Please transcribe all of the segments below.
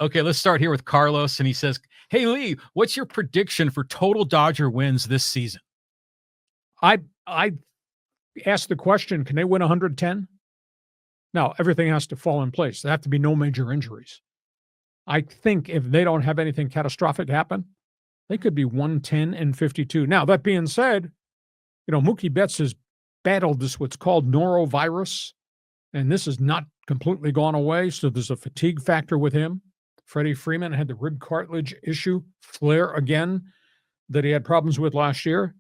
Okay, let's start here with Carlos, and he says, "Hey Lee, what's your prediction for total Dodger wins this season?" I asked the question, can they win 110? Now, everything has to fall in place. There have to be no major injuries. I think if they don't have anything catastrophic happen, they could be 110 and 52. Now, that being said, Mookie Betts has battled this, what's called norovirus, and this has not completely gone away. So there's a fatigue factor with him. Freddie Freeman had the rib cartilage issue flare again that he had problems with last year.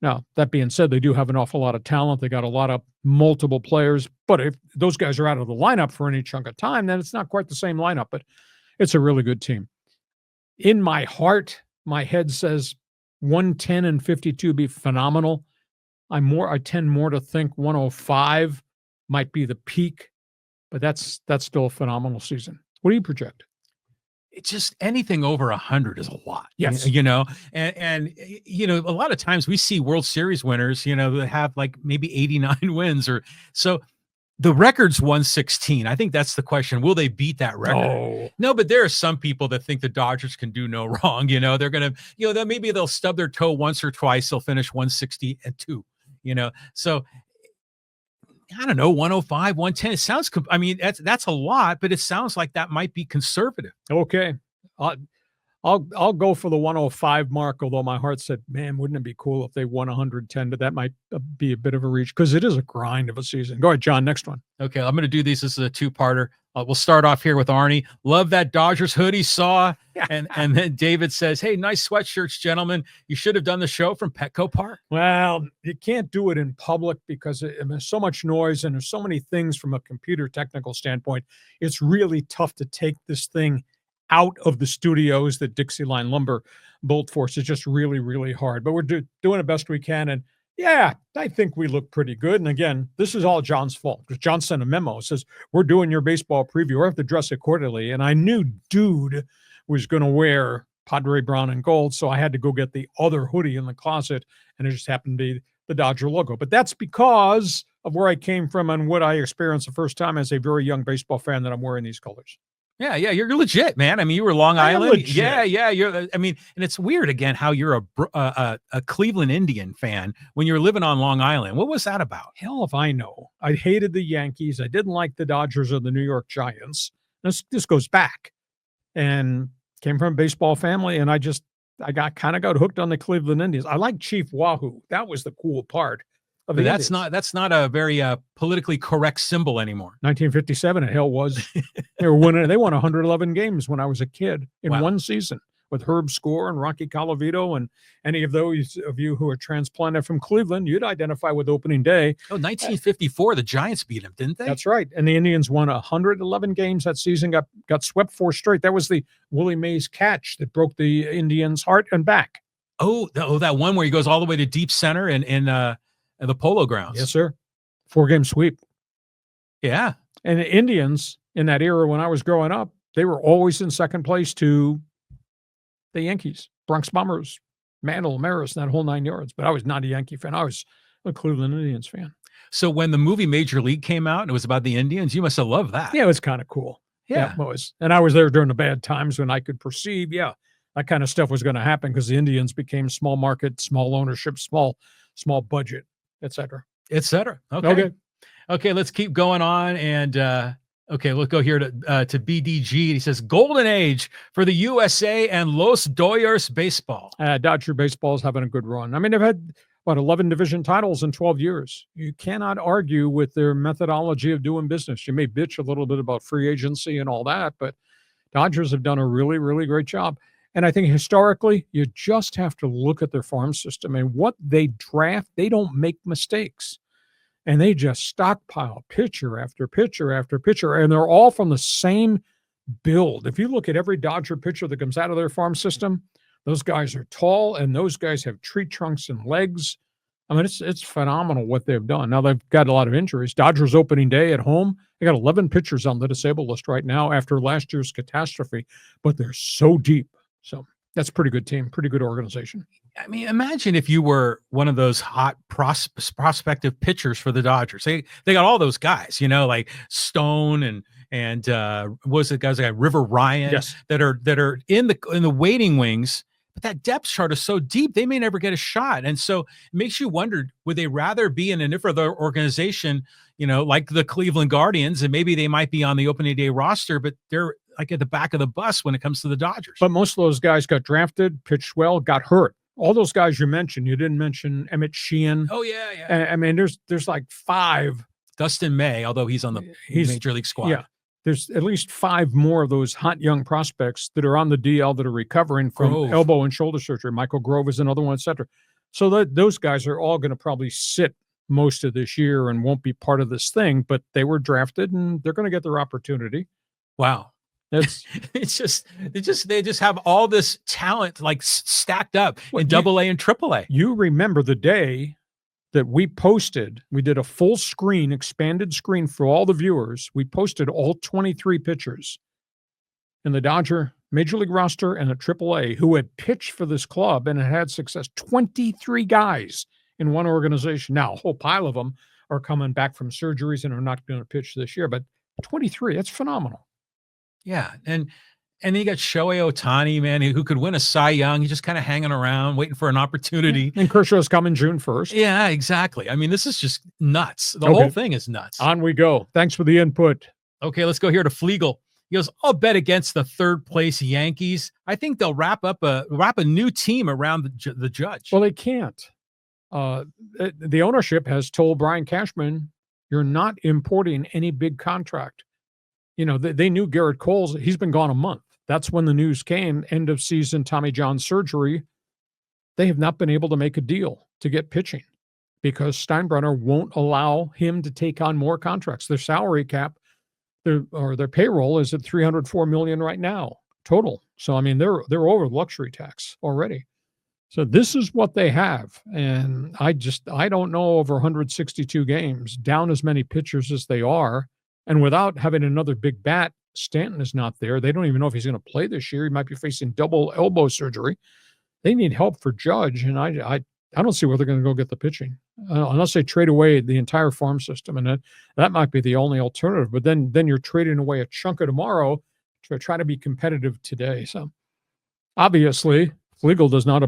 Now, that being said, they do have an awful lot of talent. They got a lot of multiple players. But if those guys are out of the lineup for any chunk of time, then it's not quite the same lineup. But it's a really good team. In my heart, my head says 110 and 52 be phenomenal. I tend more to think 105 might be the peak, but that's still a phenomenal season. What do you project? It's just anything over 100 is a lot. Yes. And a lot of times we see World Series winners, that have like maybe 89 wins or so. The record's 116. I think that's the question. Will they beat that record? No, but there are some people that think the Dodgers can do no wrong. They're going to, maybe they'll stub their toe once or twice. They'll finish 162, so I don't know, 105, 110. It sounds, that's a lot, but it sounds like that might be conservative. Okay. I'll go for the 105 mark, although my heart said, man, wouldn't it be cool if they won 110? But that might be a bit of a reach because it is a grind of a season. Go ahead, John, next one. Okay, I'm going to do these. This is a two-parter. We'll start off here with Arnie. Love that Dodgers hoodie saw. And then David says, hey, nice sweatshirts, gentlemen. You should have done the show from Petco Park. Well, you can't do it in public because there's so much noise and there's so many things from a computer technical standpoint. It's really tough to take this thing out of the studios that Dixieline Lumber built for us. It's just really, really hard. But we're doing the best we can. And yeah, I think we look pretty good. And again, this is all John's fault because John sent a memo. It says, we're doing your baseball preview. We have to dress accordingly. And I knew Dude was going to wear Padre brown and gold. So I had to go get the other hoodie in the closet. And it just happened to be the Dodger logo. But that's because of where I came from and what I experienced the first time as a very young baseball fan that I'm wearing these colors. Yeah, you're legit, man. I mean, you were Long Island. Yeah, and it's weird again how you're a Cleveland Indian fan when you're living on Long Island. What was that about? Hell if I know. I hated the Yankees. I didn't like the Dodgers or the New York Giants. This goes back, and came from a baseball family, and I got hooked on the Cleveland Indians. I like Chief Wahoo. That was the cool part. But that's not a very politically correct symbol anymore. 1957, it hell was. They were winning. They won 111 games when I was a kid in one season with Herb Score and Rocky Colavito. And any of those of you who are transplanted from Cleveland, you'd identify with opening day. Oh, 1954, the Giants beat them, didn't they? That's right. And the Indians won 111 games that season, got swept 4 straight. That was the Willie Mays catch that broke the Indians' heart and back. Oh, that one where he goes all the way to deep center and the Polo Grounds. Yes, sir. 4-game sweep. Yeah. And the Indians in that era when I was growing up, they were always in second place to the Yankees, Bronx Bombers, Mantle, Maris, that whole 9 yards. But I was not a Yankee fan. I was a Cleveland Indians fan. So when the movie Major League came out and it was about the Indians, you must have loved that. Yeah, it was kind of cool. Yeah. It was. And I was there during the bad times when I could perceive, that kind of stuff was going to happen because the Indians became small market, small ownership, small budget, et cetera. Okay, let's keep going on. And let's go here to BDG. He says, golden age for the USA and Los Dodgers baseball. Dodger baseball is having a good run. I mean, they've had, 11 division titles in 12 years. You cannot argue with their methodology of doing business. You may bitch a little bit about free agency and all that, but Dodgers have done a really, really great job. And I think historically, you just have to look at their farm system and what they draft. They don't make mistakes. And they just stockpile pitcher after pitcher after pitcher. And they're all from the same build. If you look at every Dodger pitcher that comes out of their farm system, those guys are tall and those guys have tree trunks and legs. I mean, it's phenomenal what they've done. Now, they've got a lot of injuries. Dodgers opening day at home, they got 11 pitchers on the disabled list right now after last year's catastrophe, but they're so deep. So that's a pretty good team, pretty good organization. I mean, imagine if you were one of those hot prospective pitchers for the Dodgers. They got all those guys, like Stone and what was it, guys like River Ryan, Yes. that are in the waiting wings. But that depth chart is so deep, they may never get a shot. And so it makes you wonder, would they rather be in a different organization, like the Cleveland Guardians, and maybe they might be on the opening day roster, but they're like at the back of the bus when it comes to the Dodgers. But most of those guys got drafted, pitched well, got hurt. All those guys you mentioned, you didn't mention Emmett Sheehan. Oh, yeah. I mean, there's like 5. Dustin May, although he's on the major league squad. Yeah. There's at least 5 more of those hot young prospects that are on the DL that are recovering from elbow and shoulder surgery. Michael Grove is another one, et cetera. So those guys are all going to probably sit most of this year and won't be part of this thing, but they were drafted and they're going to get their opportunity. Wow. That's they just have all this talent like stacked up in AA and AAA. You remember the day that we did a full screen, expanded screen for all the viewers. We posted all 23 pitchers in the Dodger Major League roster and the AAA who had pitched for this club and had success. 23 guys in one organization. Now, a whole pile of them are coming back from surgeries and are not going to pitch this year, but 23, that's phenomenal. Yeah, and then you got Shohei Ohtani, man, who could win a Cy Young. He's just kind of hanging around, waiting for an opportunity. And Kershaw's coming June 1st. Yeah, exactly. I mean, this is just nuts. The whole thing is nuts. On we go. Thanks for the input. Okay, let's go here to Flegel. He goes, I'll bet against the third place Yankees. I think they'll wrap a new team around the Judge. Well, they can't. The ownership has told Brian Cashman, you're not importing any big contract. They knew Garrett Cole's, he's been gone a month. That's when the news came, end of season, Tommy John surgery. They have not been able to make a deal to get pitching because Steinbrenner won't allow him to take on more contracts. Their salary cap, their payroll is at $304 million right now total. So, I mean, they're over luxury tax already. So this is what they have. And I don't know, over 162 games, down as many pitchers as they are, and without having another big bat, Stanton is not there. They don't even know if he's going to play this year. He might be facing double elbow surgery. They need help for Judge, and I don't see where they're going to go get the pitching unless they trade away the entire farm system, and that might be the only alternative. But then you're trading away a chunk of tomorrow to try to be competitive today. So obviously, Flegel does not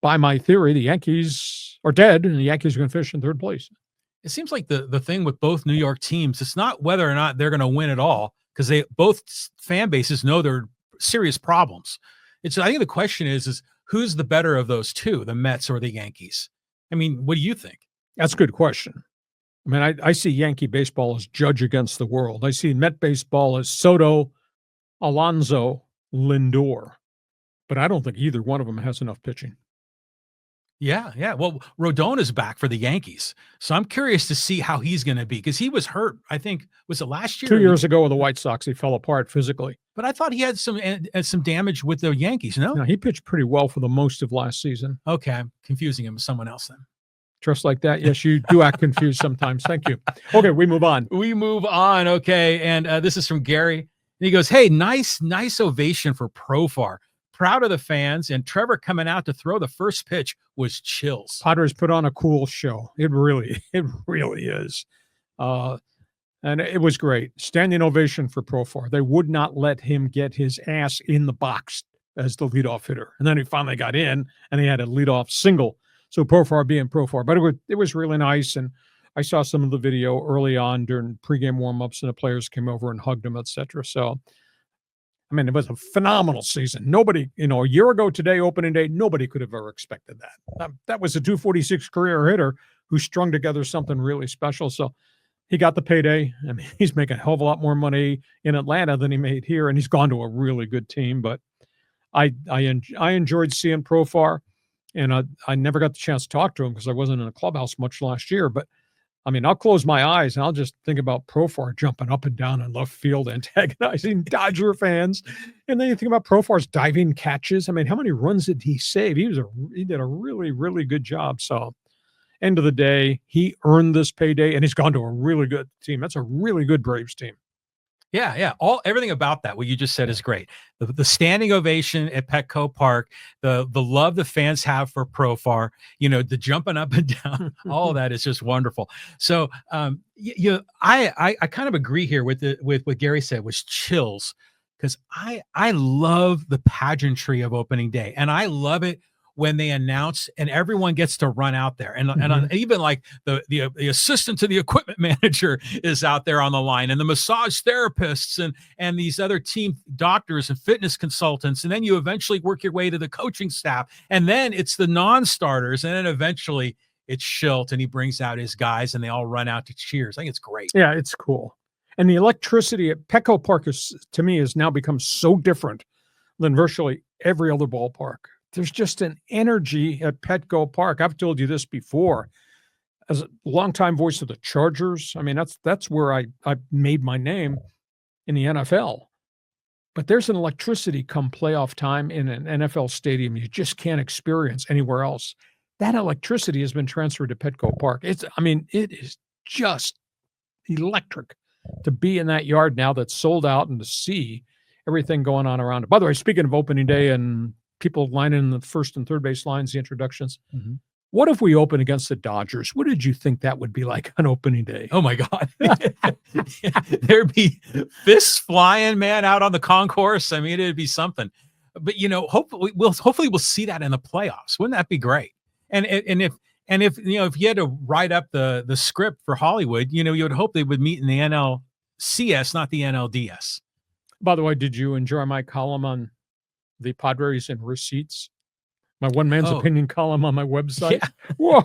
buy my theory. The Yankees are dead, and the Yankees are going to finish in third place. It seems like the thing with both New York teams, it's not whether or not they're going to win at all, because both fan bases know there are serious problems. I think the question is who's the better of those two, the Mets or the Yankees? I mean, what do you think? That's a good question. I mean, I see Yankee baseball as Judge against the world. I see Met baseball as Soto, Alonso, Lindor. But I don't think either one of them has enough pitching. Yeah. Well, Rodon is back for the Yankees. So I'm curious to see how he's going to be, because he was hurt, I think, was it last year? 2 years ago with the White Sox, he fell apart physically. But I thought he had some damage with the Yankees, no? No, he pitched pretty well for the most of last season. Okay, I'm confusing him with someone else then. Just like that? Yes, you do act confused sometimes. Thank you. Okay, we move on. Okay, and this is from Gary. And he goes, hey, nice ovation for Profar. Proud of the fans, and Trevor coming out to throw the first pitch was chills. Padres put on a cool show. It really is. And it was great. Standing ovation for Profar. They would not let him get his ass in the box as the leadoff hitter. And then he finally got in, and he had a leadoff single. So Profar being Profar. But it was really nice, and I saw some of the video early on during pregame warmups, and the players came over and hugged him, etc. So, I mean, it was a phenomenal season. Nobody, a year ago today, opening day, nobody could have ever expected that. That was a 246 career hitter who strung together something really special. So he got the payday. I mean, he's making a hell of a lot more money in Atlanta than he made here, and he's gone to a really good team. But I enjoyed seeing Profar, and I never got the chance to talk to him because I wasn't in the clubhouse much last year. But I mean, I'll close my eyes and I'll just think about Profar jumping up and down in left field, antagonizing Dodger fans. And then you think about Profar's diving catches. I mean, how many runs did he save? He did a really, really good job. So, end of the day, he earned this payday, and he's gone to a really good team. That's a really good Braves team. Yeah. Everything about that, what you just said, is great. The standing ovation at Petco Park, the love the fans have for Profar, the jumping up and down, all of that is just wonderful. So, I kind of agree here with what Gary said, was chills, because I love the pageantry of opening day, and I love it when they announce and everyone gets to run out there, and even like the assistant to the equipment manager is out there on the line, and the massage therapists and these other team doctors and fitness consultants, and then you eventually work your way to the coaching staff, and then it's the non-starters, and then eventually it's Schilt, and he brings out his guys, and they all run out to cheers. I think it's great. Yeah, it's cool. And the electricity at Petco Park to me, has now become so different than virtually every other ballpark. There's just an energy at Petco Park. I've told you this before. As a longtime voice of the Chargers, I mean, that's where I made my name in the NFL. But there's an electricity come playoff time in an NFL stadium you just can't experience anywhere else. That electricity has been transferred to Petco Park. It is just electric to be in that yard now that's sold out, and to see everything going on around it. By the way, speaking of opening day and people lining in the first and third base lines, the introductions. Mm-hmm. What if we open against the Dodgers? What did you think that would be like on opening day? Oh my God. There'd be fists flying, man, out on the concourse. I mean, it'd be something. But hopefully we'll see that in the playoffs. Wouldn't that be great? And if you had to write up the script for Hollywood, you would hope they would meet in the NLCS, not the NLDS. By the way, did you enjoy my column on the Padres and receipts? My one man's opinion column on my website. Yeah.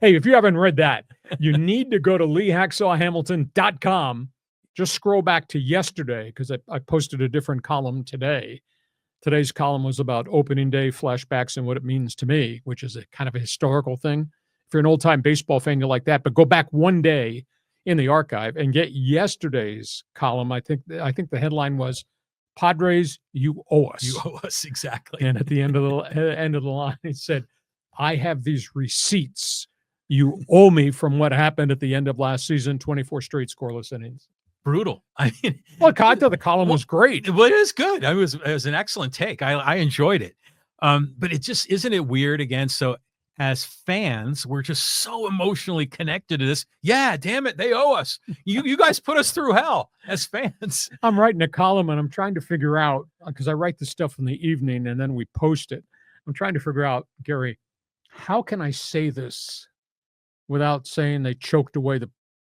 Hey, if you haven't read that, you need to go to LeeHacksawHamilton.com. Just scroll back to yesterday, because I posted a different column today. Today's column was about opening day flashbacks and what it means to me, which is a kind of a historical thing. If you're an old-time baseball fan, you like that. But go back one day in the archive and get yesterday's column. I think the headline was, Padres, you owe us. You owe us, exactly. And at the end of the line, it said, I have these receipts you owe me from what happened at the end of last season, 24 straight scoreless innings. Brutal. I mean, look, I thought the column was great. Well, it is good. It was an excellent take. I enjoyed it. But it just, isn't it weird again? So as fans, we're just so emotionally connected to this. Yeah, damn it, they owe us. You guys put us through hell as fans. I'm writing a column, and I'm trying to figure out, because I write the stuff in the evening and then we post it. I'm trying to figure out, Gary, how can I say this without saying they choked away the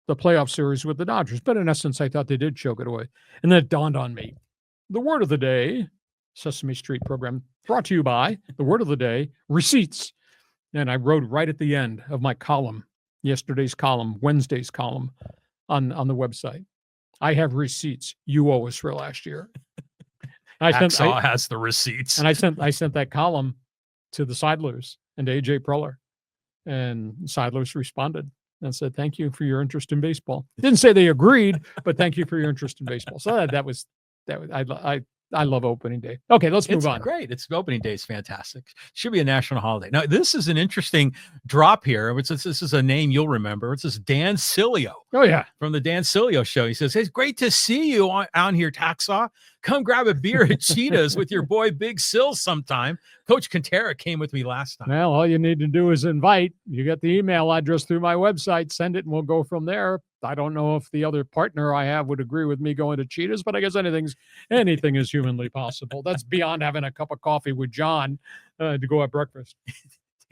playoff series with the Dodgers? But in essence, I thought they did choke it away. And then it dawned on me. The word of the day, Sesame Street program, brought to you by the word of the day, receipts. And I wrote right at the end of my column, yesterday's column, Wednesday's column on the website, I have receipts you owe us for last year. Hacksaw has the receipts. And I sent that column to the Seidlers and to AJ Preller. And Seidlers responded and said, thank you for your interest in baseball. Didn't say they agreed, but thank you for your interest in baseball. So that was I love opening day. Okay, let's move on. Great. It's opening day is fantastic. Should be a national holiday. Now, this is an interesting drop here. This is a name you'll remember. It's this Dan Sileo. Oh, yeah. From the Dan Sileo show. He says, hey, it's great to see you on here, Hacksaw. Come grab a beer at Cheetah's with your boy Big Sill sometime. Coach Quintera came with me last time. Well, all you need to do is invite. You get the email address through my website. Send it, and we'll go from there. I don't know if the other partner I have would agree with me going to Cheetah's, but I guess anything is humanly possible. That's beyond having a cup of coffee with John to go at breakfast.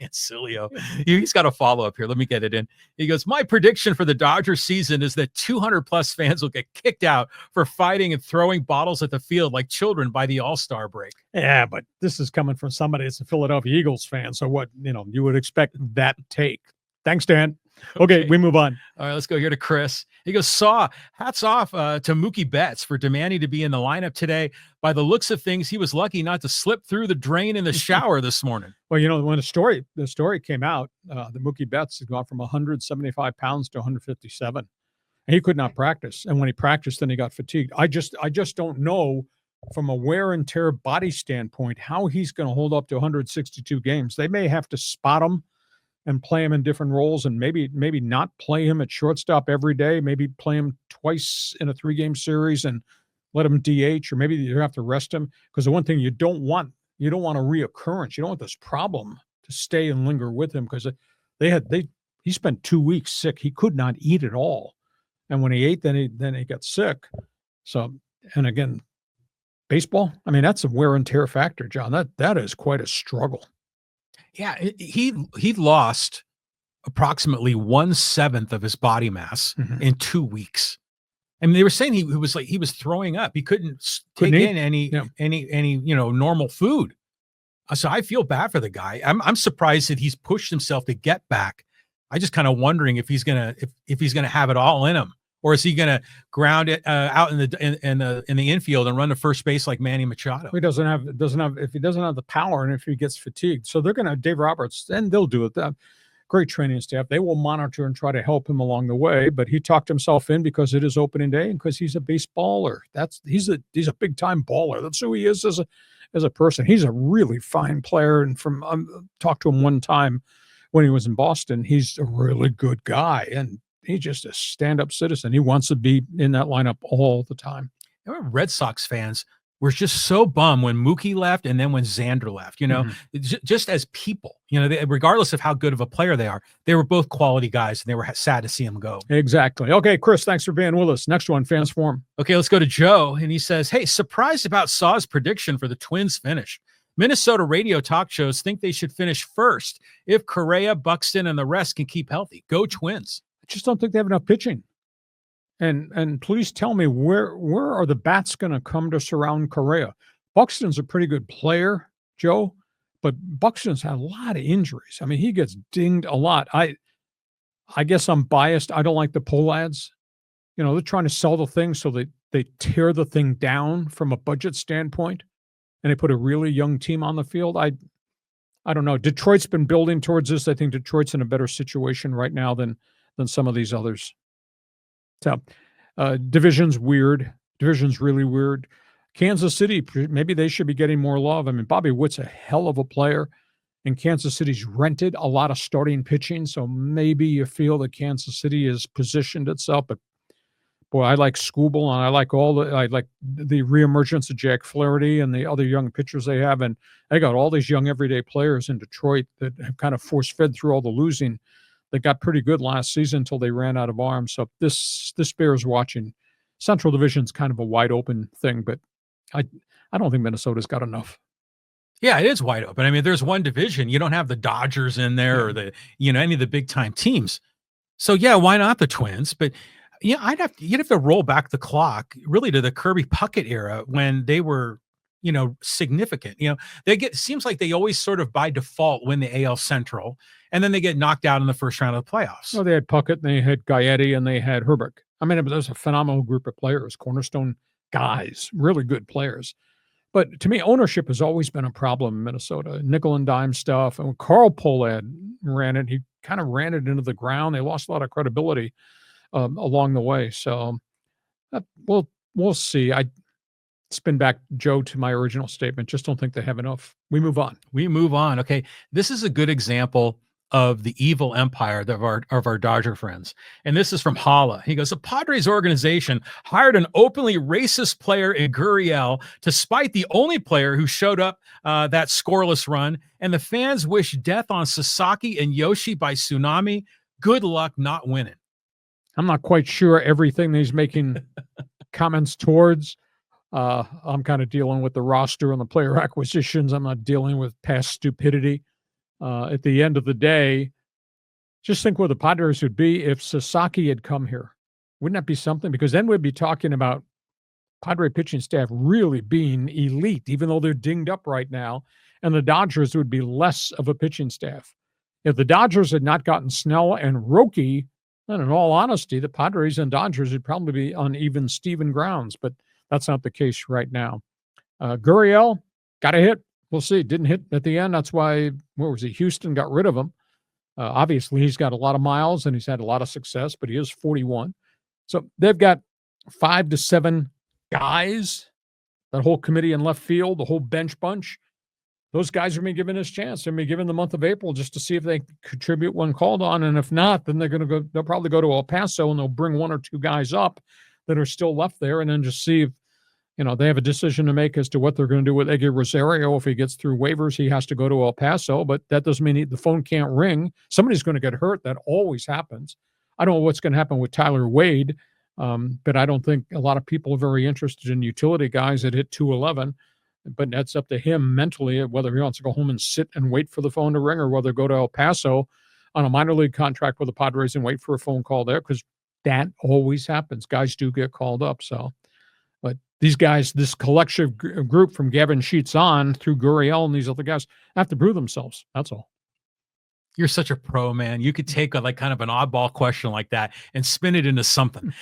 Dan Sileo. He's got a follow-up here. Let me get it in. He goes, my prediction for the Dodgers season is that 200-plus fans will get kicked out for fighting and throwing bottles at the field like children by the All-Star break. Yeah, but this is coming from somebody that's a Philadelphia Eagles fan. So what, you would expect that take. Thanks, Dan. Okay, we move on. All right, let's go here to Chris. He goes, hats off to Mookie Betts for demanding to be in the lineup today. By the looks of things, he was lucky not to slip through the drain in the shower this morning. Well, when the story came out, the Mookie Betts had gone from 175 pounds to 157. And he could not practice. And when he practiced, then he got fatigued. I just don't know from a wear and tear body standpoint how he's going to hold up to 162 games. They may have to spot him and play him in different roles, and maybe not play him at shortstop every day, maybe play him twice in a 3-game series and let him DH, or maybe you have to rest him. Because the one thing you don't want a reoccurrence. You don't want this problem to stay and linger with him, because he spent 2 weeks sick. He could not eat at all. And when he ate, then he got sick. So, and again, baseball, I mean, that's a wear and tear factor, John. That is quite a struggle. Yeah, he lost approximately 1/7 of his body mass in 2 weeks. I mean, they were saying he was throwing up. He couldn't take in any normal food. So I feel bad for the guy. I'm surprised that he's pushed himself to get back. I just kind of wondering if he's gonna have it all in him, or is he gonna ground it out in the infield and run to first base like Manny Machado? He doesn't have if he doesn't have the power, and if he gets fatigued. So they're gonna Dave Roberts, and they'll do it. Great training staff. They will monitor and try to help him along the way. But he talked himself in because it is opening day and because he's a baseballer. He's a big time baller. That's who he is as a person. He's a really fine player. And talked to him one time when he was in Boston. He's a really good guy, and he's just a stand-up citizen. He wants to be in that lineup all the time. I remember Red Sox fans were just so bummed when Mookie left and then when Xander left, just as people, regardless of how good of a player they are, they were both quality guys, and they were sad to see him go. Exactly. Okay, Chris, thanks for being with us. Next one, Fans Forum. Okay, let's go to Joe. And he says, hey, surprised about Saw's prediction for the Twins finish. Minnesota radio talk shows think they should finish first if Correa, Buxton, and the rest can keep healthy. Go Twins. I just don't think they have enough pitching. And please tell me, where are the bats going to come to surround Correa? Buxton's a pretty good player, Joe, but Buxton's had a lot of injuries. I mean, he gets dinged a lot. I guess I'm biased. I don't like the pull ads. They're trying to sell the thing, so they tear the thing down from a budget standpoint, and they put a really young team on the field. I don't know. Detroit's been building towards this. I think Detroit's in a better situation right now than some of these others. So, division's weird. Division's really weird. Kansas City, maybe they should be getting more love. I mean, Bobby Witt's a hell of a player, and Kansas City's rented a lot of starting pitching, so maybe you feel that Kansas City has positioned itself. But boy, I like Skubal, and I like the reemergence of Jack Flaherty and the other young pitchers they have, and they got all these young everyday players in Detroit that have kind of force-fed through all the losing. They got pretty good last season until they ran out of arms. So this bears watching. Central Division's kind of a wide open thing, but I don't think Minnesota's got enough. Yeah, it is wide open. I mean, there's one division. You don't have the Dodgers in there or any of the big time teams. So yeah, why not the Twins? But you'd have to roll back the clock really to the Kirby Puckett era when they were significant. Seems like they always sort of by default win the AL Central, and then they get knocked out in the first round of the playoffs. Well, they had Puckett, and they had Gaetti, and they had Herbeck. I mean, it was a phenomenal group of players, cornerstone guys, really good players. But to me, ownership has always been a problem in Minnesota. Nickel and dime stuff. And when Carl Pohlad ran it, he kind of ran it into the ground. They lost a lot of credibility along the way. So we'll see. I spin back, Joe, to my original statement. Just don't think they have enough. We move on. Okay. This is a good example of the evil empire of our Dodger friends. And this is from Hala. He goes, the Padres organization hired an openly racist player in Gurriel to spite the only player who showed up that scoreless run. And the fans wish death on Sasaki and Yoshi by tsunami. Good luck not winning. I'm not quite sure everything that he's making comments towards. I'm kind of dealing with the roster and the player acquisitions. I'm not dealing with past stupidity. At the end of the day, just think where the Padres would be if Sasaki had come here. Wouldn't that be something? Because then we'd be talking about Padre pitching staff really being elite, even though they're dinged up right now, and the Dodgers would be less of a pitching staff. If the Dodgers had not gotten Snell and Roki, then in all honesty, the Padres and Dodgers would probably be on even Steven grounds, but that's not the case right now. Gurriel got a hit. We'll see. Didn't hit at the end. That's why, Houston got rid of him. Obviously, he's got a lot of miles and he's had a lot of success, but he is 41. So they've got 5 to 7 guys, that whole committee in left field, the whole bench bunch. those guys are being given this chance. They're being given the month of April just to see if they contribute when called on. And if not, then they'll probably go to El Paso and they'll bring one or two guys up that are still left there and then just see if, they have a decision to make as to what they're going to do with Eggy Rosario. If he gets through waivers, he has to go to El Paso, but that doesn't mean the phone can't ring. Somebody's going to get hurt. That always happens. I don't know what's going to happen with Tyler Wade, but I don't think a lot of people are very interested in utility guys that hit 211. But that's up to him mentally, whether he wants to go home and sit and wait for the phone to ring or whether go to El Paso on a minor league contract with the Padres and wait for a phone call there, because that always happens. Guys do get called up. So, but these guys, this collective group from Gavin Sheets on through Gurriel and these other guys have to prove themselves. That's all. You're such a pro, man. You could take kind of an oddball question like that and spin it into something.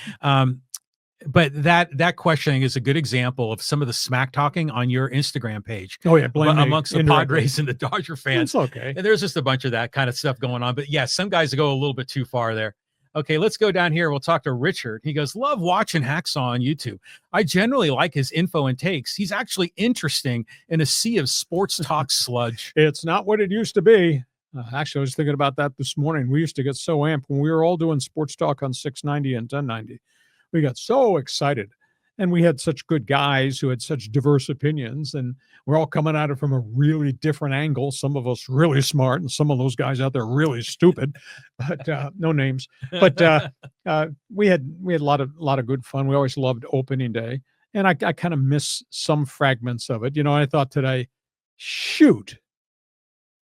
But that questioning is a good example of some of the smack talking on your Instagram page. Oh yeah, amongst the Padres and the Dodger fans. It's okay. And there's just a bunch of that kind of stuff going on. But yeah, some guys go a little bit too far there. Okay, let's go down here. We'll talk to Richard. He goes, love watching Hacksaw on YouTube. I generally like his info and takes. He's actually interesting in a sea of sports talk sludge. It's not what it used to be. Actually, I was thinking about that this morning. We used to get so amped when we were all doing sports talk on 690 and 1090. We got so excited, and we had such good guys who had such diverse opinions, and we're all coming at it from a really different angle. Some of us really smart, and some of those guys out there really stupid, but no names. But we had a lot of good fun. We always loved opening day, and I kind of miss some fragments of it. I thought today, shoot,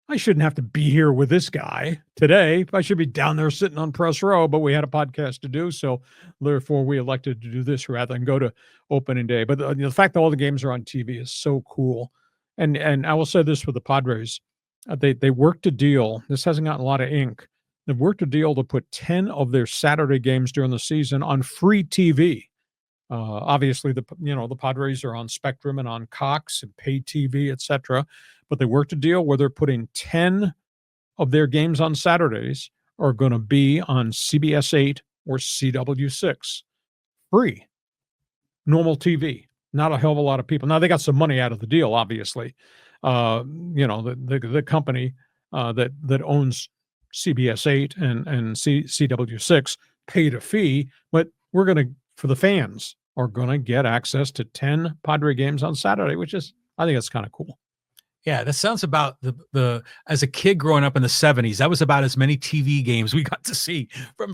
I shouldn't have to be here with this guy today. I should be down there sitting on press row, but we had a podcast to do. So therefore we elected to do this rather than go to opening day. But the fact that all the games are on TV is so cool. And I will say this with the Padres, they worked a deal. This hasn't gotten a lot of ink. They've worked a deal to put 10 of their Saturday games during the season on free TV. Obviously the Padres are on Spectrum and on Cox and pay TV, etc. But they worked a deal where they're putting 10 of their games on Saturdays are going to be on CBS 8 or CW6. Free. Normal TV. Not a hell of a lot of people. Now, they got some money out of the deal, obviously. The company that owns CBS 8 and CW6 paid a fee, but we're going to, for the fans, are going to get access to 10 Padre games on Saturday, which is, I think that's kind of cool. Yeah, that sounds about the as a kid growing up in the 70s, that was about as many TV games we got to see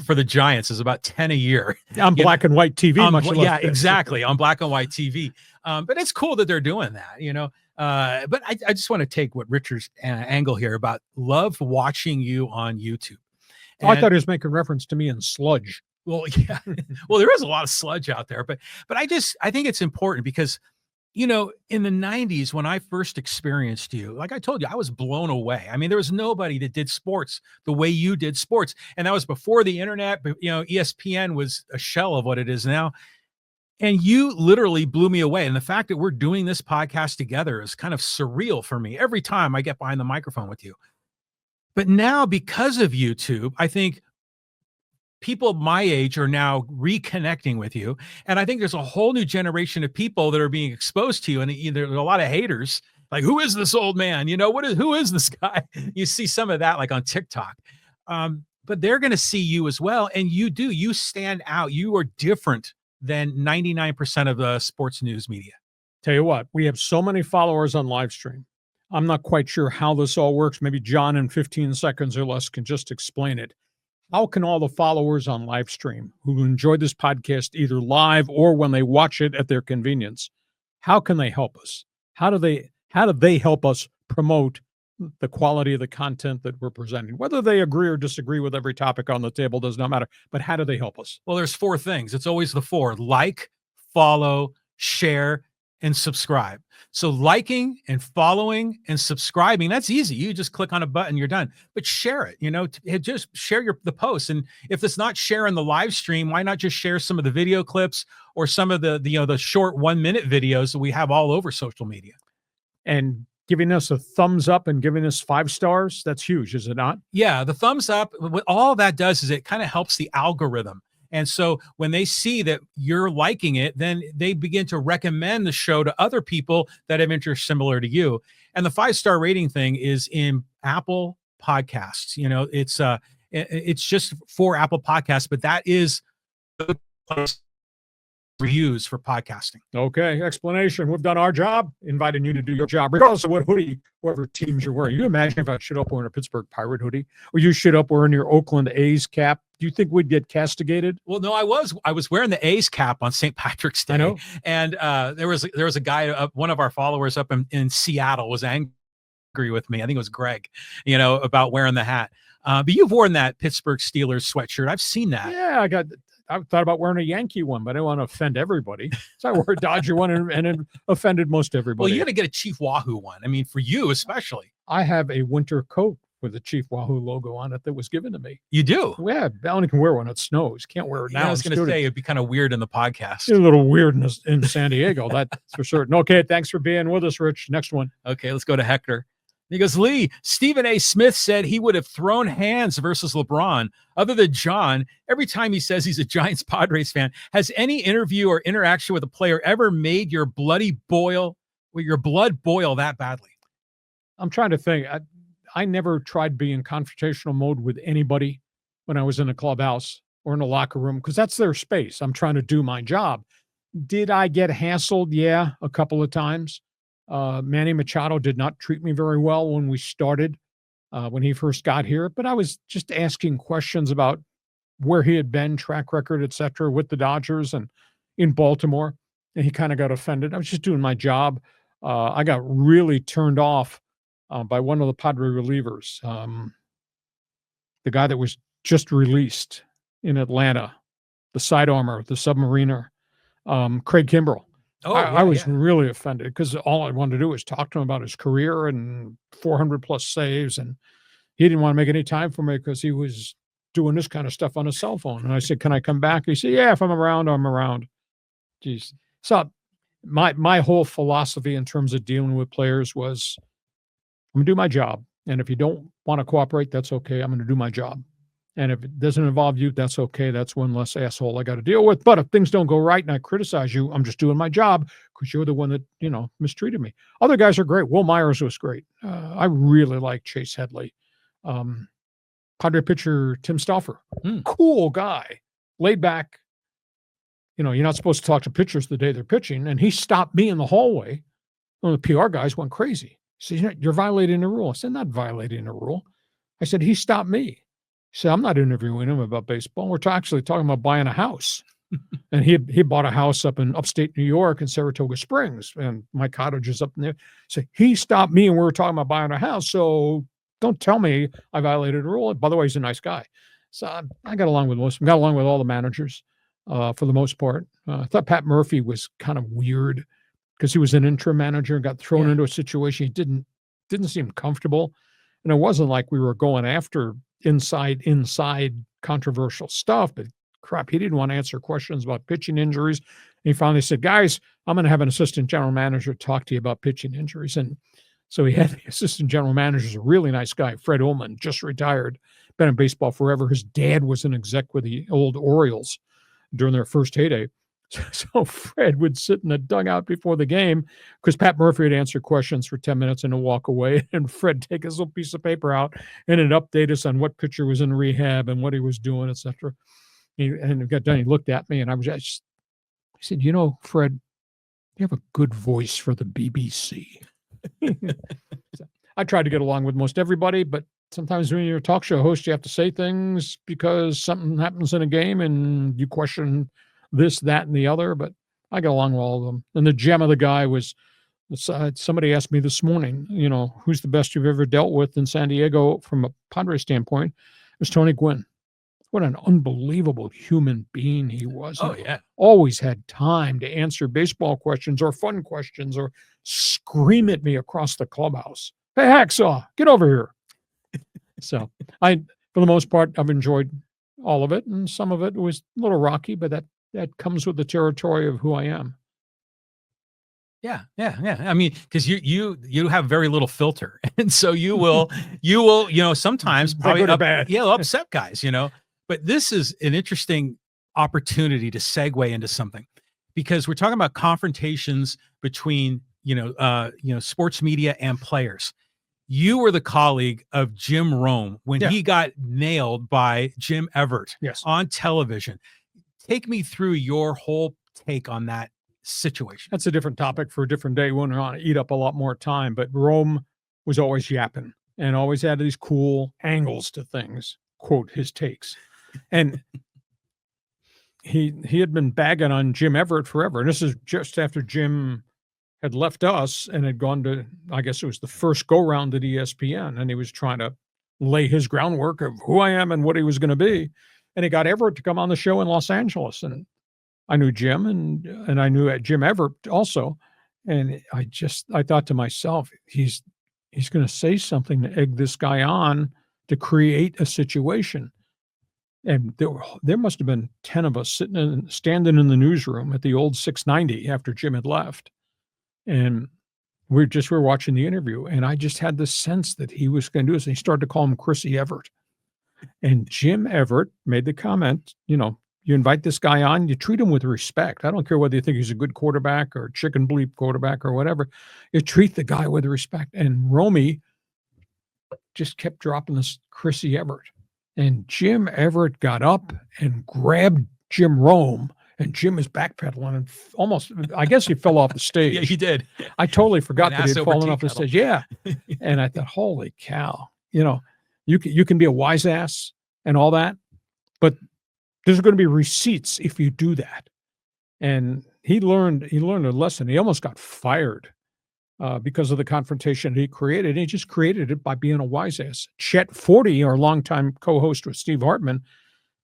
for the Giants as about 10 a year. On black and white TV, yeah, exactly, on black and white TV. But it's cool that they're doing that, But I just want to take what Richard's angle here about love watching you on YouTube. And I thought he was making reference to me in sludge. Well, yeah. Well, there is a lot of sludge out there, but I think it's important because in the 90s, when I first experienced you, like I told you, I was blown away. I mean, there was nobody that did sports the way you did sports. And that was before the internet, but ESPN was a shell of what it is now. And you literally blew me away. And the fact that we're doing this podcast together is kind of surreal for me every time I get behind the microphone with you. But now, because of YouTube, I think people my age are now reconnecting with you. And I think there's a whole new generation of people that are being exposed to you. And there are a lot of haters like, who is this old man? Who is this guy? You see some of that like on TikTok. But they're going to see you as well. And you stand out. You are different than 99% of the sports news media. Tell you what, we have so many followers on live stream. I'm not quite sure how this all works. Maybe John in 15 seconds or less can just explain it. How can all the followers on live stream who enjoy this podcast either live or when they watch it at their convenience, how can they help us? How do they help us promote the quality of the content that we're presenting? Whether they agree or disagree with every topic on the table does not matter, but how do they help us? Well, there's 4 things. It's always the 4: like, follow, share, and subscribe. So liking and following and subscribing, that's easy. You just click on a button, you're done. But share it, just share the post. And if it's not sharing the live stream, why not just share some of the video clips or some of the short 1-minute videos that we have all over social media? And giving us a thumbs up and giving us 5 stars, that's huge, is it not? Yeah, the thumbs up, what all that does is it kind of helps the algorithm. And so when they see that you're liking it, then they begin to recommend the show to other people that have interests similar to you. And the 5-star rating thing is in Apple Podcasts. It's just for Apple Podcasts, but that is the place reviews for podcasting. Okay, explanation. We've done our job, inviting you to do your job, regardless of what hoodie, whatever teams you're wearing. You imagine if I showed up wearing a Pittsburgh Pirate hoodie, or you showed up wearing your Oakland A's cap. Do you think we'd get castigated? Well, no, I was wearing the A's cap on St. Patrick's Day. I know. And there was a guy, one of our followers up in Seattle was angry with me. I think it was Greg, about wearing the hat. But you've worn that Pittsburgh Steelers sweatshirt. I've seen that. Yeah, I thought about wearing a Yankee one, but I didn't want to offend everybody. So I wore a Dodger one and it offended most everybody. Well, you got to get a Chief Wahoo one. I mean, for you especially. I have a winter coat with the Chief Wahoo logo on it that was given to me. You do? Yeah, I only can wear when it snows. Can't wear it now. I was going to say it'd be kind of weird in the podcast. It's a little weird in San Diego, that's for certain. Okay, thanks for being with us, Rich. Next one. Okay, let's go to Hector. He goes, Lee, Stephen A. Smith said he would have thrown hands versus LeBron. Other than John, every time he says he's a Giants Padres fan, has any interview or interaction with a player ever made your blood boil that badly? I'm trying to think. I never tried being in confrontational mode with anybody when I was in a clubhouse or in a locker room, because that's their space. I'm trying to do my job. Did I get hassled? Yeah, a couple of times. Manny Machado did not treat me very well when we started, when he first got here, but I was just asking questions about where he had been, track record, etc., with the Dodgers and in Baltimore. And he kind of got offended. I was just doing my job. I got really turned off by one of the Padre relievers, the guy that was just released in Atlanta, the side armor, the submariner, Craig Kimbrell. I was really offended because all I wanted to do was talk to him about his career and 400 plus saves. And he didn't want to make any time for me because he was doing this kind of stuff on his cell phone. And I said, can I come back? He said, yeah, if I'm around, I'm around. Jeez. So my whole philosophy in terms of dealing with players was, I'm going to do my job. And if you don't want to cooperate, that's okay. I'm going to do my job. And if it doesn't involve you, that's okay. That's one less asshole I got to deal with. But if things don't go right and I criticize you, I'm just doing my job because you're the one that, mistreated me. Other guys are great. Will Myers was great. I really like Chase Headley. Padre pitcher Tim Stauffer. Cool guy. Laid back. You're not supposed to talk to pitchers the day they're pitching. And he stopped me in the hallway. One of the PR guys went crazy. He said, you're violating the rule. I said, not violating the rule. I said, he stopped me. He said, I'm not interviewing him about baseball. We're actually talking about buying a house. And he bought a house up in upstate New York in Saratoga Springs. And my cottage is up in there. So he stopped me and we were talking about buying a house. So don't tell me I violated a rule. By the way, he's a nice guy. So I got along with most of them. Got along with all the managers for the most part. I thought Pat Murphy was kind of weird because he was an interim manager and got thrown into a situation he didn't seem comfortable. And it wasn't like we were going after inside controversial stuff, but crap, he didn't want to answer questions about pitching injuries. And he finally said, guys, I'm going to have an assistant general manager talk to you about pitching injuries. And so he had the assistant general manager, is a really nice guy, Fred Ullman, just retired, been in baseball forever. His dad was an exec with the old Orioles during their first heyday. So Fred would sit in the dugout before the game because Pat Murphy would answer questions for 10 minutes and he'd walk away. And Fred take his little piece of paper out and it'd update us on what pitcher was in rehab and what he was doing, et cetera. And he got done. He looked at me and he said, Fred, you have a good voice for the BBC. So I tried to get along with most everybody, but sometimes when you're a talk show host, you have to say things because something happens in a game and you question this, that, and the other, but I got along with all of them. And the gem of the guy was, somebody asked me this morning, who's the best you've ever dealt with in San Diego from a Padre standpoint? It was Tony Gwynn. What an unbelievable human being he was. Oh, yeah. Always had time to answer baseball questions or fun questions or scream at me across the clubhouse. Hey, Hacksaw, get over here. So for the most part, I've enjoyed all of it. And some of it was a little rocky, but that comes with the territory of who I am. Yeah. I mean, because you have very little filter, and so you will sometimes probably bad. upset guys, But this is an interesting opportunity to segue into something, because we're talking about confrontations between, sports media and players. You were the colleague of Jim Rome when Yeah. he got nailed by Jim Everett Yes. on television. Take me through your whole take on that situation. That's a different topic for a different day. We wouldn't want to eat up a lot more time, but Rome was always yapping and always had these cool angles to things, quote, his takes. And he had been bagging on Jim Everett forever. And this is just after Jim had left us and had gone to, I guess it was the first go round at ESPN. And he was trying to lay his groundwork of who I am and what he was going to be. And he got Everett to come on the show in Los Angeles. And I knew Jim and I knew Jim Everett also. And I thought to myself, he's going to say something to egg this guy on to create a situation. And there must have been 10 of us standing in the newsroom at the old 690 after Jim had left. And we were watching the interview, and I just had this sense that he was going to do this. And he started to call him Chrissy Everett. And Jim Everett made the comment, you invite this guy on, you treat him with respect. I don't care whether you think he's a good quarterback or chicken bleep quarterback or whatever. You treat the guy with respect. And Romy just kept dropping this Chrissy Everett. And Jim Everett got up and grabbed Jim Rome, and Jim is backpedaling and almost, I guess he fell off the stage. Yeah, he did. I totally forgot that he had fallen off the kettle. stage. Yeah. And I thought, holy cow, you can be a wise ass and all that, but there's going to be receipts if you do that. And he learned a lesson. He almost got fired because of the confrontation he created. And he just created it by being a wise ass. Chet Forty, our longtime co-host with Steve Hartman,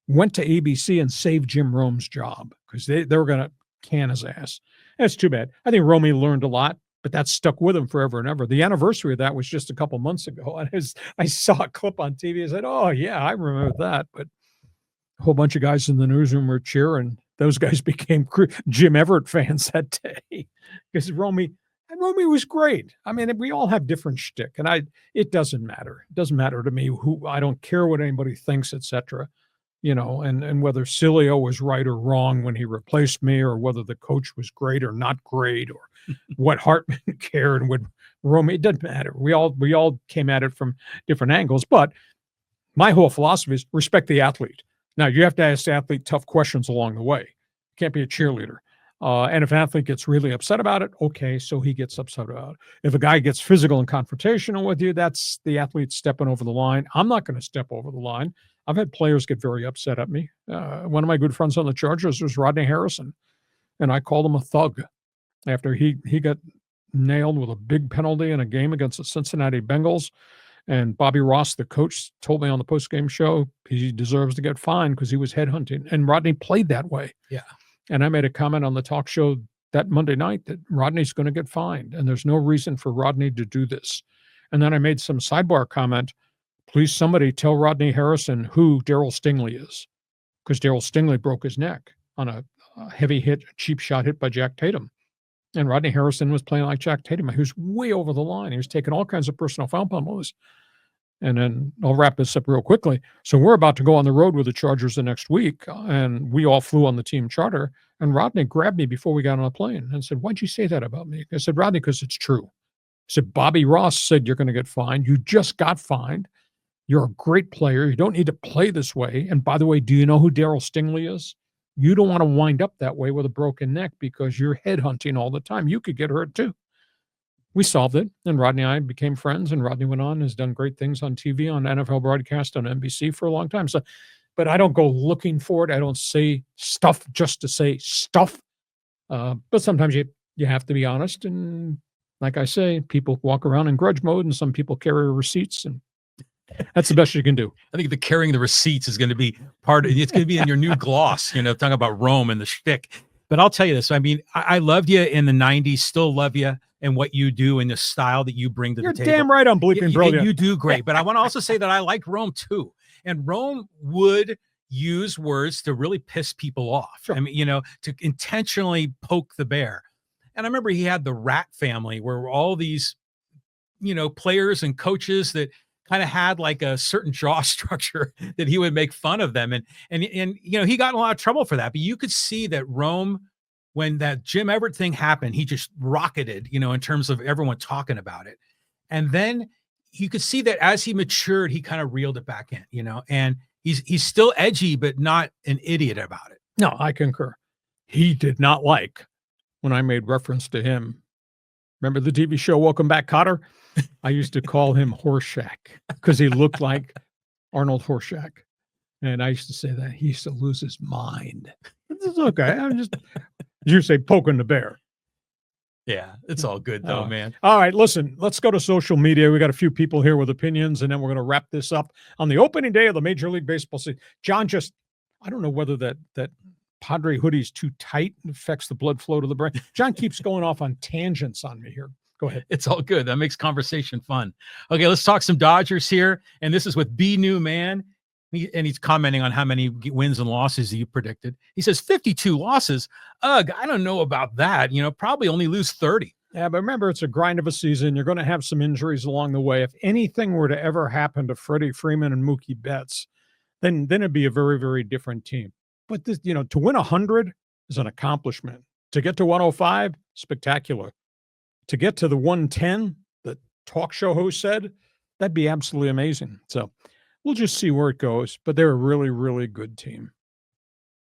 went to ABC and saved Jim Rome's job because they were going to can his ass. And it's too bad. I think Romy learned a lot, but that stuck with him forever and ever. The anniversary of that was just a couple months ago. And I saw a clip on TV. I said, oh, yeah, I remember that. But a whole bunch of guys in the newsroom were cheering. Those guys became Jim Everett fans that day because Romy was great. I mean, we all have different shtick, and it doesn't matter. It doesn't matter to me I don't care what anybody thinks, etc. And whether Cilio was right or wrong when he replaced me, or whether the coach was great or not great, or what Hartman cared and what Romy, it doesn't matter. We all came at it from different angles, but my whole philosophy is respect the athlete. Now, you have to ask the athlete tough questions along the way. You can't be a cheerleader. And if an athlete gets really upset about it, okay, so he gets upset about it. If a guy gets physical and confrontational with you, that's the athlete stepping over the line. I'm not going to step over the line. I've had players get very upset at me. One of my good friends on the Chargers was Rodney Harrison, and I called him a thug after he got nailed with a big penalty in a game against the Cincinnati Bengals. And Bobby Ross, the coach, told me on the postgame show he deserves to get fined because he was headhunting. And Rodney played that way. Yeah. And I made a comment on the talk show that Monday night that Rodney's going to get fined, and there's no reason for Rodney to do this. And then I made some sidebar comment, please somebody tell Rodney Harrison who Darryl Stingley is, because Darryl Stingley broke his neck on a heavy hit, cheap shot hit by Jack Tatum. And Rodney Harrison was playing like Jack Tatum. He was way over the line. He was taking all kinds of personal foul penalties. And then I'll wrap this up real quickly. So we're about to go on the road with the Chargers the next week, and we all flew on the team charter. And Rodney grabbed me before we got on a plane and said, why'd you say that about me? I said, Rodney, because it's true. He said, Bobby Ross said you're going to get fined. You just got fined. You're a great player. You don't need to play this way. And by the way, do you know who Darryl Stingley is? You don't want to wind up that way with a broken neck because you're headhunting all the time. You could get hurt too. We solved it, and Rodney and I became friends, and Rodney went on and has done great things on TV, on NFL broadcast, on NBC for a long time. So, but I don't go looking for it. I don't say stuff just to say stuff. But sometimes you have to be honest. And like I say, people walk around in grudge mode, and some people carry receipts, and that's the best you can do. I think the carrying the receipts is going to be it's going to be in your new gloss, talking about Rome and the shtick. But I'll tell you this. I mean, I loved you in the 90s, still love you and what you do and the style that you bring to the table. You're damn right I'm bleeping brilliant. You do great. But I want to also say that I like Rome too. And Rome would use words to really piss people off. Sure. I mean, to intentionally poke the bear. And I remember he had the Rat Family where all these, players and coaches that kind of had like a certain jaw structure that he would make fun of them. And he got in a lot of trouble for that. But you could see that Rome, when that Jim Everett thing happened, he just rocketed, in terms of everyone talking about it. And then you could see that as he matured, he kind of reeled it back in, and he's still edgy, but not an idiot about it. No, I concur. He did not like when I made reference to him. Remember the TV show Welcome Back, Kotter? I used to call him Horseshack because he looked like Arnold Horseshack. And I used to say that he used to lose his mind. It's okay. I'm just, as you say, poking the bear. Yeah, it's all good though, man. All right, listen, let's go to social media. We got a few people here with opinions, and then we're going to wrap this up on the opening day of the Major League Baseball season. John, I don't know whether that Padre hoodie's too tight and affects the blood flow to the brain. John keeps going off on tangents on me here. Go ahead. It's all good. That makes conversation fun. Okay, let's talk some Dodgers here. And this is with B New Man. And he's commenting on how many wins and losses you predicted. He says 52 losses. Ugh, I don't know about that. Probably only lose 30. Yeah, but remember, it's a grind of a season. You're going to have some injuries along the way. If anything were to ever happen to Freddie Freeman and Mookie Betts, then it'd be a very, very different team. But this, to win 100 is an accomplishment. To get to 105, spectacular. To get to the 110, the talk show host said, that'd be absolutely amazing. So we'll just see where it goes. But they're a really, really good team.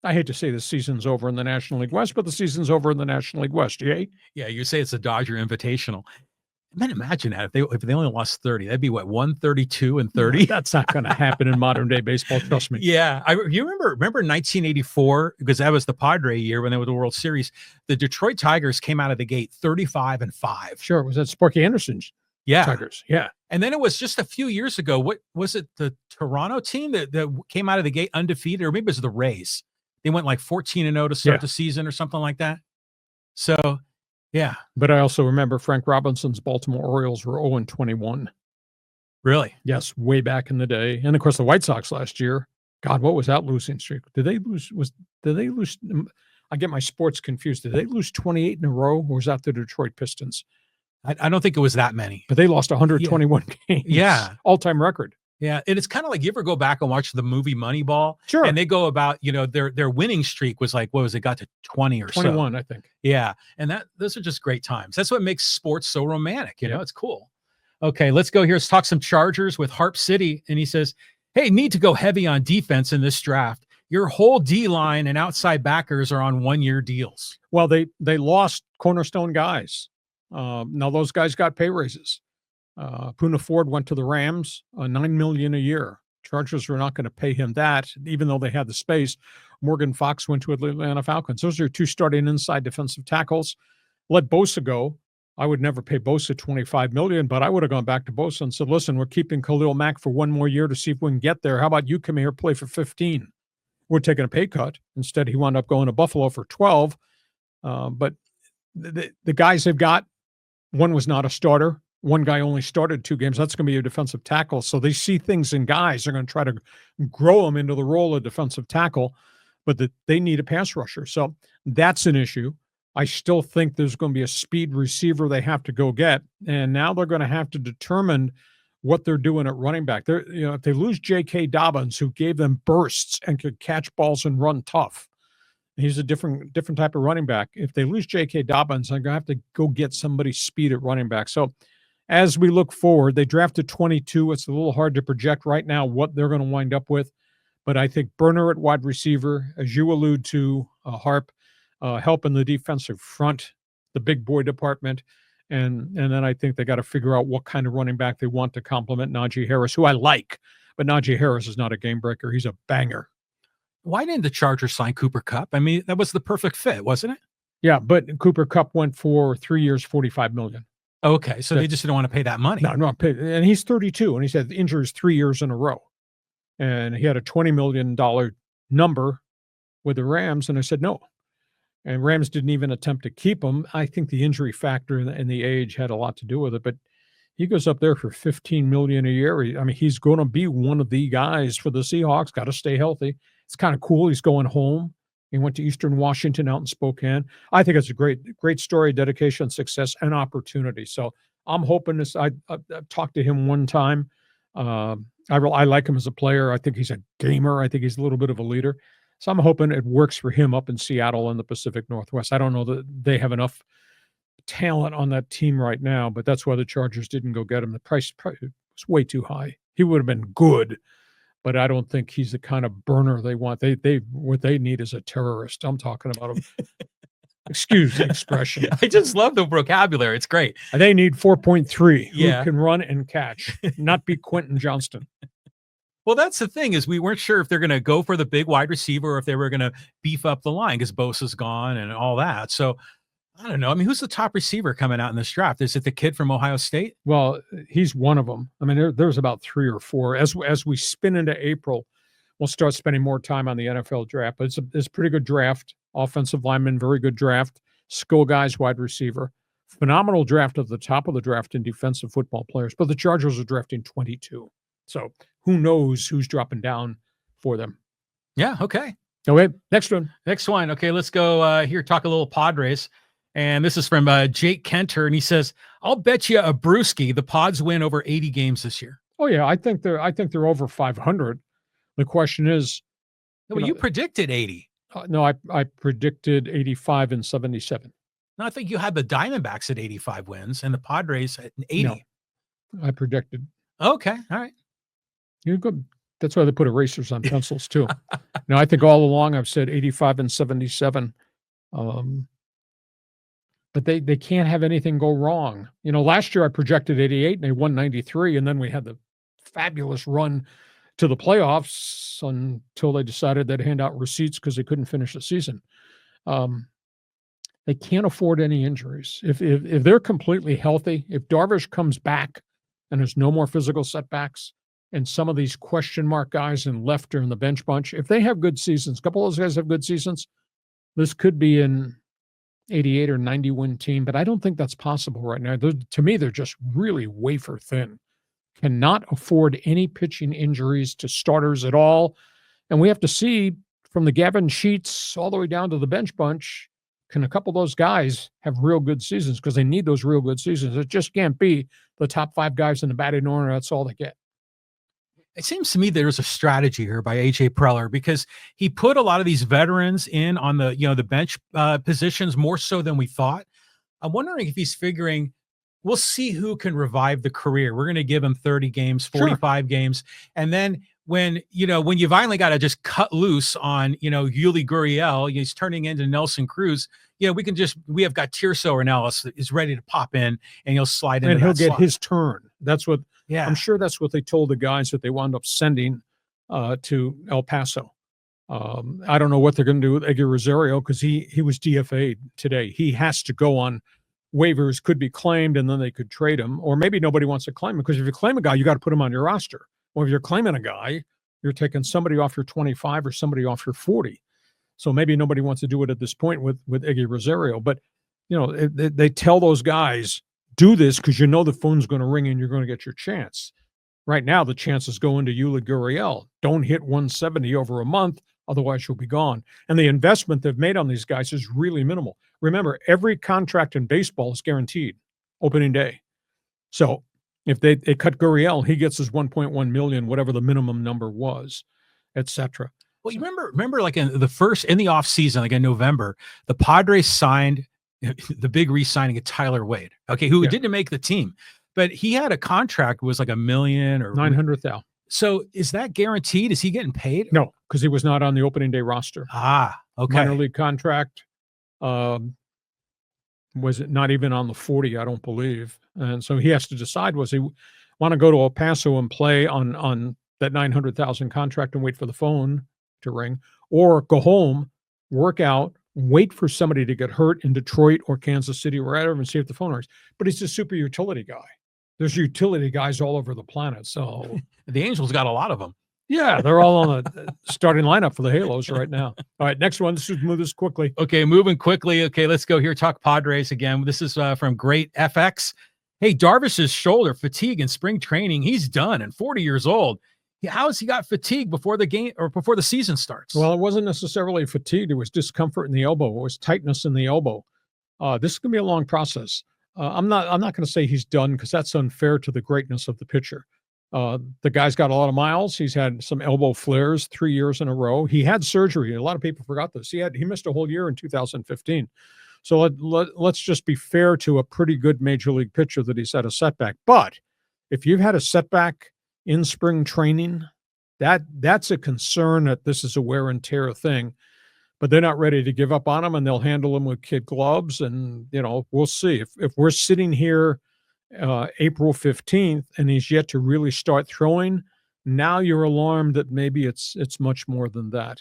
I hate to say the season's over in the National League West, but the season's over in the National League West. Yay? Yeah, you say it's a Dodger Invitational. Man, imagine that if they only lost 30, that'd be what, 132 and 30. That's not going to happen in modern day baseball. Trust me. Yeah, you remember 1984, because that was the Padre year when they were the World Series. The Detroit Tigers came out of the gate 35-5. Sure, was that Sparky Anderson's Tigers? Yeah, and then it was just a few years ago. What was it? The Toronto team that came out of the gate undefeated, or maybe it was the Rays. They went like 14-0 to start the season, or something like that. So. Yeah. But I also remember Frank Robinson's Baltimore Orioles were 0-21. Really? Yes, way back in the day. And of course, the White Sox last year, God, what was that losing streak? Did they lose? I get my sports confused. Did they lose 28 in a row, or was that the Detroit Pistons? I don't think it was that many. But they lost 121 games. Yeah. All-time record. Yeah, and it's kind of like, you ever go back and watch the movie Moneyball? Sure. And they go about, their winning streak was like, what was it, got to 20 or 21, so. I think. Yeah, and those are just great times. That's what makes sports so romantic, it's cool. Okay, let's go here. Let's talk some Chargers with Harp City. And he says, hey, need to go heavy on defense in this draft. Your whole D-line and outside backers are on one-year deals. Well, they lost cornerstone guys. Now those guys got pay raises. Poona Ford went to the Rams, $9 million a year. Chargers were not going to pay him that, even though they had the space. Morgan Fox went to Atlanta Falcons. Those are two starting inside defensive tackles. Let Bosa go. I would never pay Bosa $25 million, but I would have gone back to Bosa and said, listen, we're keeping Khalil Mack for one more year to see if we can get there. How about you come here, play for 15? We're taking a pay cut. Instead, he wound up going to Buffalo for 12. But the guys they've got, one was not a starter. One guy only started 2 games. That's going to be a defensive tackle. So they see things in guys. They're going to try to grow them into the role of defensive tackle, but they need a pass rusher. So that's an issue. I still think there's going to be a speed receiver they have to go get. And now they're going to have to determine what they're doing at running back. If they lose J.K. Dobbins, who gave them bursts and could catch balls and run tough, he's a different type of running back. If they lose J.K. Dobbins, they're going to have to go get somebody speed at running back. So as we look forward, they drafted 22. It's a little hard to project right now what they're going to wind up with. But I think Burner at wide receiver, as you allude to, Harp, helping the defensive front, the big boy department. And then I think they got to figure out what kind of running back they want to complement Najee Harris, who I like. But Najee Harris is not a game breaker. He's a banger. Why didn't the Chargers sign Cooper Kupp? I mean, that was the perfect fit, wasn't it? Yeah, but Cooper Kupp went for 3 years, $45 million. Okay, so they just didn't want to pay that money. No, and he's 32, and he's had injuries 3 years in a row. And he had a $20 million number with the Rams, and I said no. And Rams didn't even attempt to keep him. I think the injury factor and the age had a lot to do with it, but he goes up there for $15 million a year. He's going to be one of the guys for the Seahawks. Got to stay healthy. It's kind of cool. He's going home. He went to Eastern Washington out in Spokane. I think it's a great story, dedication, success, and opportunity. So I'm hoping this. I talked to him one time. I like him as a player. I think he's a gamer. I think he's a little bit of a leader. So I'm hoping it works for him up in Seattle and the Pacific Northwest. I don't know that they have enough talent on that team right now, but that's why the Chargers didn't go get him. The price was way too high. He would have been good, but I don't think he's the kind of burner they want. They what they need is a terrorist. I'm talking about a excuse the expression. I just love the vocabulary. It's great. They need 4.3 Yeah. who can run and catch, not be Quentin Johnston. Well, that's the thing is we weren't sure if they're going to go for the big wide receiver or if they were going to beef up the line because Bosa's gone and all that. So I don't know. I mean, who's the top receiver coming out in this draft? Is it the kid from Ohio State? Well, he's one of them. I mean, there's about 3 or 4. As we spin into April, we'll start spending more time on the NFL draft. But it's a pretty good draft. Offensive lineman, very good draft. Skill guys, wide receiver. Phenomenal draft at the top of the draft in defensive football players. But the Chargers are drafting 22. So who knows who's dropping down for them. Yeah, okay. Okay, next one. Next one. Okay, let's go here, talk a little Padres. And this is from Jake Kenter, and he says, I'll bet you a brewski the Pods win over 80 games this year. Oh, yeah, I think they're over 500. The question is... No, you predicted 80. No, I predicted 85 and 77. No, I think you had the Diamondbacks at 85 wins and the Padres at 80. No, I predicted. Okay, all right. You're good. That's why they put erasers on pencils too. Now, I think all along I've said 85 and 77. But they can't have anything go wrong. You know, last year I projected 88 and they won 93, and then we had the fabulous run to the playoffs until they decided they'd hand out receipts because they couldn't finish the season. They can't afford any injuries. If they're completely healthy, if Darvish comes back and there's no more physical setbacks, and some of these question mark guys in left or in the bench bunch, if they have good seasons, a couple of those guys have good seasons, this could be an 88 or 90 win team, but I don't think that's possible right now. To me, they're just really wafer thin. Cannot afford any pitching injuries to starters at all. And we have to see from the Gavin Sheets all the way down to the bench bunch, can a couple of those guys have real good seasons? Because they need those real good seasons. It just can't be the top 5 guys in the batting order. That's all they get. It seems to me there's a strategy here by AJ Preller because he put a lot of these veterans in on the bench positions more so than we thought. I'm wondering if he's figuring we'll see who can revive the career. We're going to give him 30 games, 45 games. And then when you finally got to just cut loose on, Yuli Gurriel, he's turning into Nelson Cruz. We have got Tirso Ornelas is ready to pop in and he'll slide in. And he'll get his turn. That's what, yeah. I'm sure that's what they told the guys that they wound up sending to El Paso. I don't know what they're going to do with Eggy Rosario because he was DFA'd today. He has to go on waivers, could be claimed, and then they could trade him. Or maybe nobody wants to claim him because if you claim a guy, you got to put him on your roster. Or if you're claiming a guy, you're taking somebody off your 25 or somebody off your 40. So maybe nobody wants to do it at this point with Eggy Rosario. But, they tell those guys, do this because the phone's going to ring and you're going to get your chance. Right now, the chances go into Yuli Gurriel. Don't hit 170 over a month, otherwise you'll be gone. And the investment they've made on these guys is really minimal. Remember, every contract in baseball is guaranteed opening day. So if they cut Gurriel, he gets his 1.1 million, whatever the minimum number was, et cetera. Well, you remember like in the off season, like in November, the Padres signed the big re-signing of Tyler Wade. Okay. Who didn't make the team, but he had a contract was like $1 million or 900,000. So is that guaranteed? Is he getting paid? No, because he was not on the opening day roster. Okay. Minor league contract. Was it not even on the 40? I don't believe. And so he has to decide, was he want to go to El Paso and play on that 900,000 contract and wait for the phone to ring, or go home, work out, wait for somebody to get hurt in Detroit or Kansas City or wherever and see if the phone rings. But he's a super utility guy. There's utility guys all over the planet. So the Angels got a lot of them. Yeah, they're all on the starting lineup for the Halos right now. All right, next one. Let's just move this quickly. Okay, moving quickly. Okay, let's go here. Talk Padres again. This is from Great FX. Hey, Darvish's shoulder fatigue in spring training. He's done and 40 years old. How has he got fatigue before the game or before the season starts? Well, it wasn't necessarily fatigue. It was discomfort in the elbow. It was tightness in the elbow. This is going to be a long process. I'm not going to say he's done because that's unfair to the greatness of the pitcher. The guy's got a lot of miles. He's had some elbow flares 3 years in a row. He had surgery. A lot of people forgot this. He missed a whole year in 2015. So let's just be fair to a pretty good major league pitcher that he's had a setback. But if you've had a setback in spring training, that's a concern that this is a wear and tear thing. But they're not ready to give up on him, and they'll handle him with kid gloves. And, we'll see. If we're sitting here April 15th and he's yet to really start throwing, now you're alarmed that maybe it's much more than that.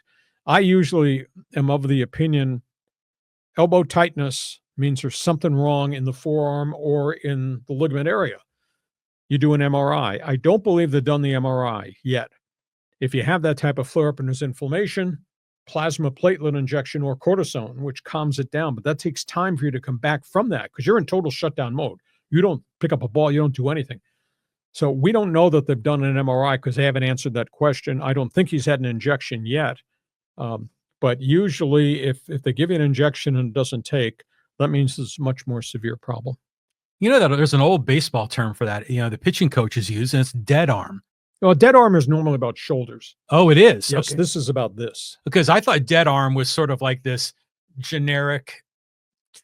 I usually am of the opinion elbow tightness means there's something wrong in the forearm or in the ligament area. You do an MRI. I don't believe they've done the MRI yet. If you have that type of flare-up and there's inflammation, plasma platelet injection or cortisone, which calms it down. But that takes time for you to come back from that because you're in total shutdown mode. You don't pick up a ball. You don't do anything. So we don't know that they've done an MRI because they haven't answered that question. I don't think he's had an injection yet. But usually if they give you an injection and it doesn't take, that means it's a much more severe problem. You know that there's an old baseball term for that, the pitching coaches use, and it's dead arm. Well, dead arm is normally about shoulders. Oh, it is? Yes, Okay. This is about this. Because I thought dead arm was sort of like this generic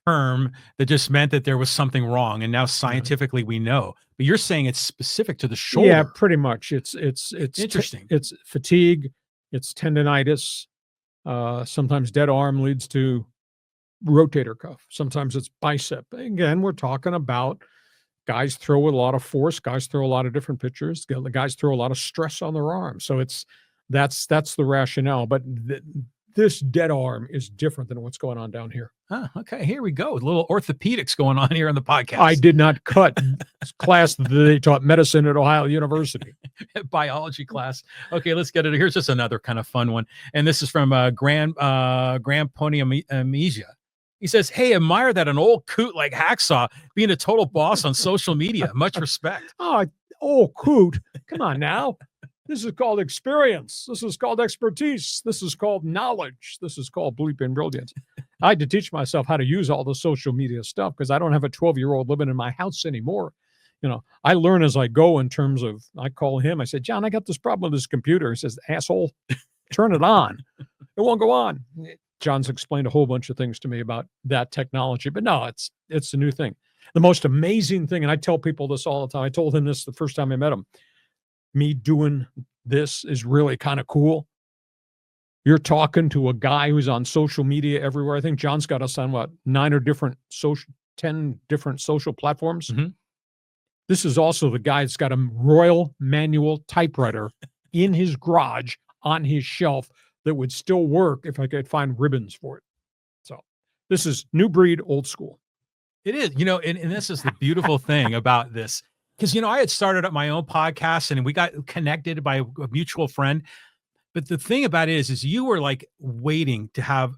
term that just meant that there was something wrong, and now scientifically we know. But you're saying it's specific to the shoulder. Yeah, pretty much. It's interesting. It's fatigue. It's tendonitis. Sometimes dead arm leads to rotator cuff. Sometimes it's bicep. Again, we're talking about guys throw a lot of force. Guys throw a lot of different pitches. The guys throw a lot of stress on their arm. So that's the rationale. But this dead arm is different than what's going on down here. Oh, okay. Here we go. A little orthopedics going on here on the podcast. I did not cut class that they taught medicine at Ohio University. Biology class. Okay, let's get it. Here's just another kind of fun one. And this is from Grand Pony Amnesia. He says, hey, admire that an old coot like Hacksaw being a total boss on social media. Much respect. Oh, old coot. Come on now. This is called experience. This is called expertise. This is called knowledge. This is called bleeping brilliance. I had to teach myself how to use all the social media stuff because I don't have a 12-year-old living in my house anymore. I learn as I go in terms of, I call him. I said, John, I got this problem with this computer. He says, asshole, turn it on. It won't go on. John's explained a whole bunch of things to me about that technology, but no, it's a new thing. The most amazing thing, and I tell people this all the time. I told him this the first time I met him. Me doing this is really kind of cool. You're talking to a guy who's on social media everywhere. I think John's got us on 10 different social platforms. Mm-hmm. This is also the guy that's got a Royal manual typewriter in his garage on his shelf that would still work if I could find ribbons for it. So this is new breed, old school. It is, and this is the beautiful thing about this. Because, I had started up my own podcast and we got connected by a mutual friend. But the thing about it is you were like waiting to have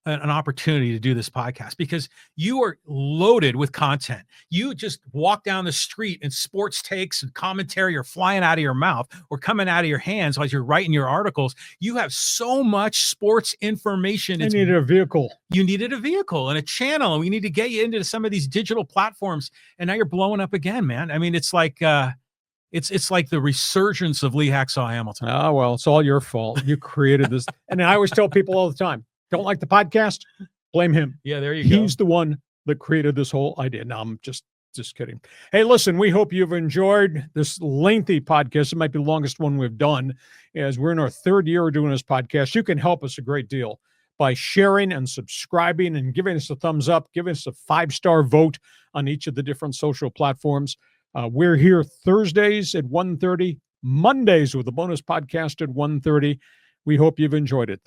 an opportunity to do this podcast because you are loaded with content. You just walk down the street and sports takes and commentary are flying out of your mouth or coming out of your hands as you're writing your articles. You have so much sports information. I needed a vehicle. You needed a vehicle and a channel, and we need to get you into some of these digital platforms. And now you're blowing up again, man. I mean, it's like it's like the resurgence of Lee Hacksaw Hamilton. Oh, well, it's all your fault. You created this. And I always tell people all the time, don't like the podcast? Blame him. Yeah, there you go. He's the one that created this whole idea. No, I'm just kidding. Hey, listen, we hope you've enjoyed this lengthy podcast. It might be the longest one we've done as we're in our third year of doing this podcast. You can help us a great deal by sharing and subscribing and giving us a thumbs up, giving us a 5-star vote on each of the different social platforms. We're here Thursdays at 1:30, Mondays with a bonus podcast at 1:30. We hope you've enjoyed it.